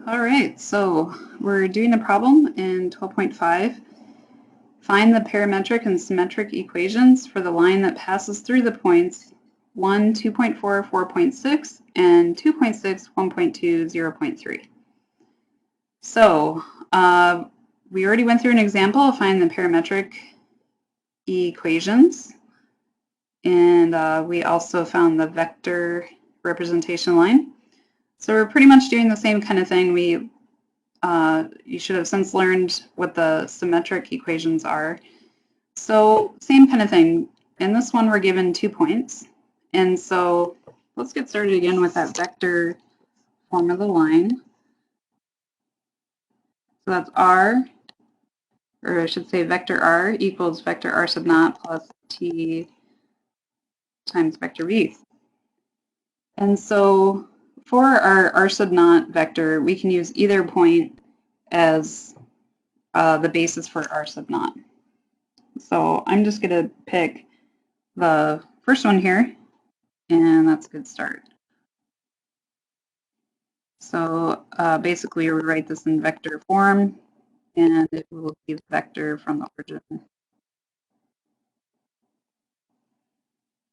All right, so we're doing a problem in 12.5. Find the parametric and symmetric equations for the line that passes through the points 1, 2.4, 4.6, and 2.6, 1.2, 0.3. So we already went through an example of finding the parametric equations, and we also found the vector representation line. So we're pretty much doing the same kind of thing. You should have since learned what the symmetric equations are. So same kind of thing. In this one, we're given 2 points. And so let's get started again with that vector form of the line. So that's r, or I should say vector r equals vector r sub naught plus t times vector v. And so for our r sub naught vector, we can use either point as the basis for r sub naught. So I'm just going to pick the first one here, and that's a good start. So basically, we write this in vector form, and it will be the vector from the origin.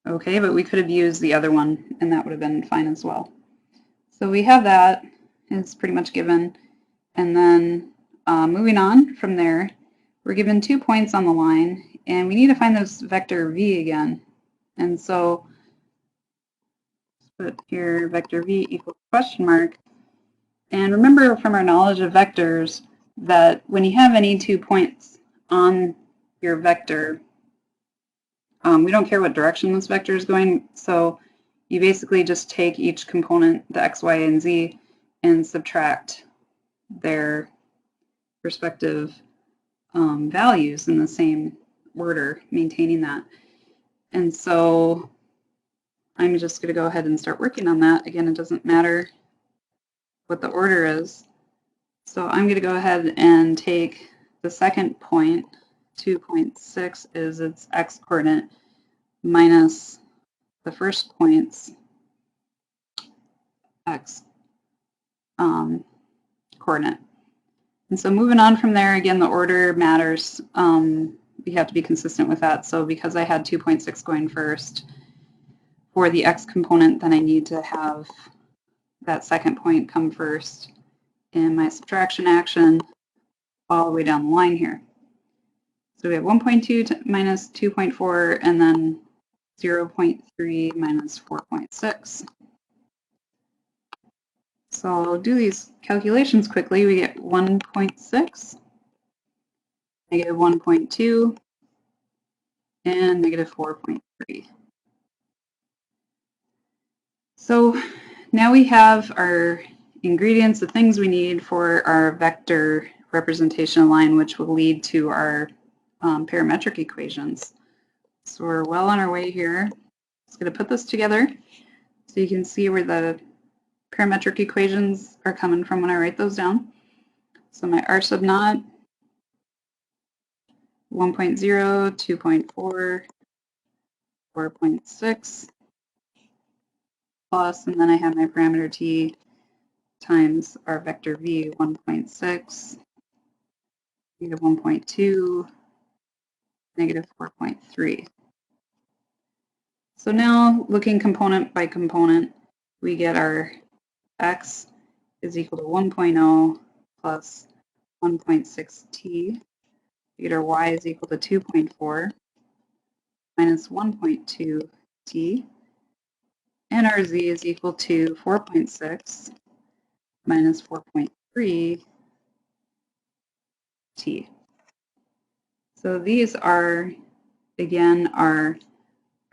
Okay, but we could have used the other one, and that would have been fine as well. So we have that. It's pretty much given. And then moving on from there, we're given 2 points on the line, and we need to find this vector v again. And so let's put here vector v equals question mark. And remember from our knowledge of vectors that when you have any 2 points on your vector, we don't care what direction this vector is going, so you basically just take each component, the x, y, and z, and subtract their respective values in the same order, maintaining that. And so I'm just going to go ahead and start working on that. Again, it doesn't matter what the order is. So I'm going to go ahead and take the second point, 2.6 is its x coordinate, minus the first point's x coordinate. And so moving on from there, again, the order matters. We have to be consistent with that. So because I had 2.6 going first for the x component, then I need to have that second point come first in my subtraction action all the way down the line here. So we have 1.2 minus 2.4 and then 0.3 minus 4.6. So I'll do these calculations quickly. We get 1.6, negative 1.2, and negative 4.3. So now we have our ingredients, the things we need for our vector representation line, which will lead to our parametric equations. So we're well on our way here. Just going to put this together so you can see where the parametric equations are coming from when I write those down. So my r sub naught, 1.0, 2.4, 4.6, plus, and then I have my parameter t times our vector v, 1.6, negative 1.2, negative 4.3. So now, looking component by component, we get our x is equal to 1.0 plus 1.6t. We get our y is equal to 2.4 minus 1.2t. And our z is equal to 4.6 minus 4.3 t. So these are, again, our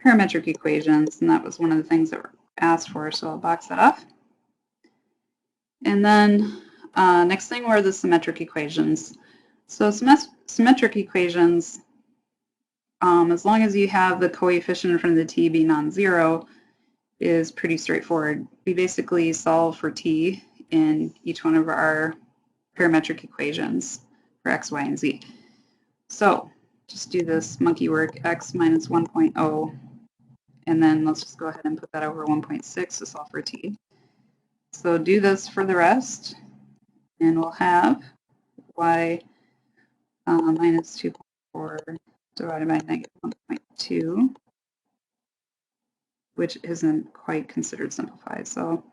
parametric equations, and that was one of the things that were asked for, so I'll box that off. And then next thing were the symmetric equations. So symmetric equations, as long as you have the coefficient in front of the t be non-zero, is pretty straightforward. We basically solve for t in each one of our parametric equations for x, y, and z. So just do this monkey work, x minus 1.0, and then let's just go ahead and put that over 1.6 to solve for t. So do this for the rest, And we'll have y minus 2.4 divided by negative 1.2, which isn't quite considered simplified. So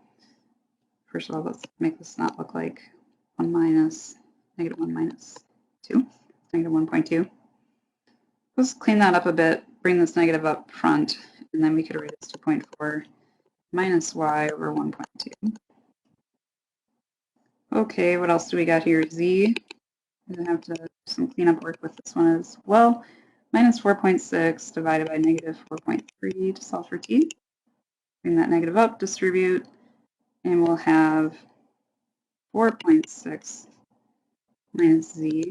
first of all, let's make this not look like 1 minus negative 1 minus 2, negative 1.2. Let's clean that up a bit, bring this negative up front, and then we could write this 2.4 minus y over 1.2. Okay, what else do we got here? Z. I'm going to have to do some cleanup work with this one as well. Minus 4.6 divided by negative 4.3 to solve for t. Bring that negative up, distribute, and we'll have 4.6 minus z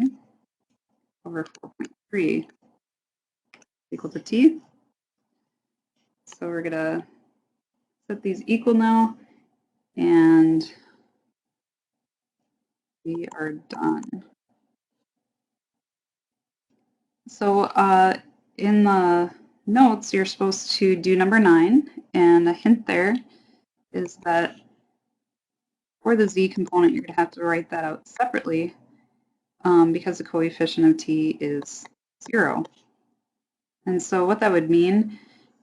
over 4.3 equal to t. So we're going to set these equal now, and we are done. So in the notes, you're supposed to do number 9, and a hint there is that for the z component, you're going to have to write that out separately because the coefficient of t is 0. And so what that would mean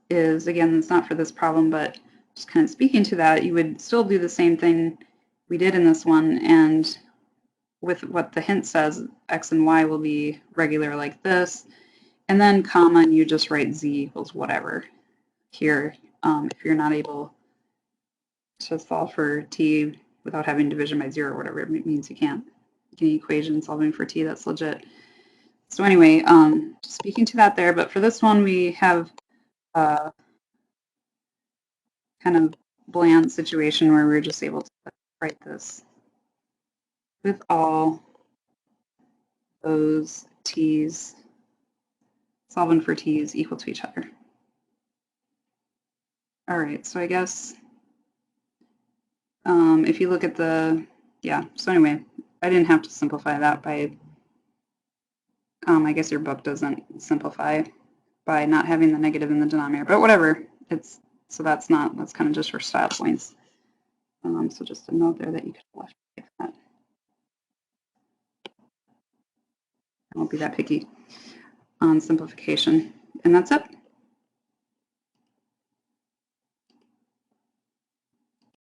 is, again, it's not for this problem, but just kind of speaking to that, you would still do the same thing we did in this one, and with what the hint says, x and y will be regular like this, and then comma, and you just write z equals whatever here if you're not able to solve for t without having division by 0 or whatever it means you can't. Any equation solving for t, that's legit. So anyway, speaking to that there, but for this one we have a kind of bland situation where we're just able to write this with all those t's, solving for t's equal to each other. All right, so I guess if you look at the, so anyway, I didn't have to simplify that by, I guess your book doesn't simplify by not having the negative in the denominator, but whatever, so that's kind of just for style points. So just a note there that you could left that. I won't be that picky on simplification, and that's it.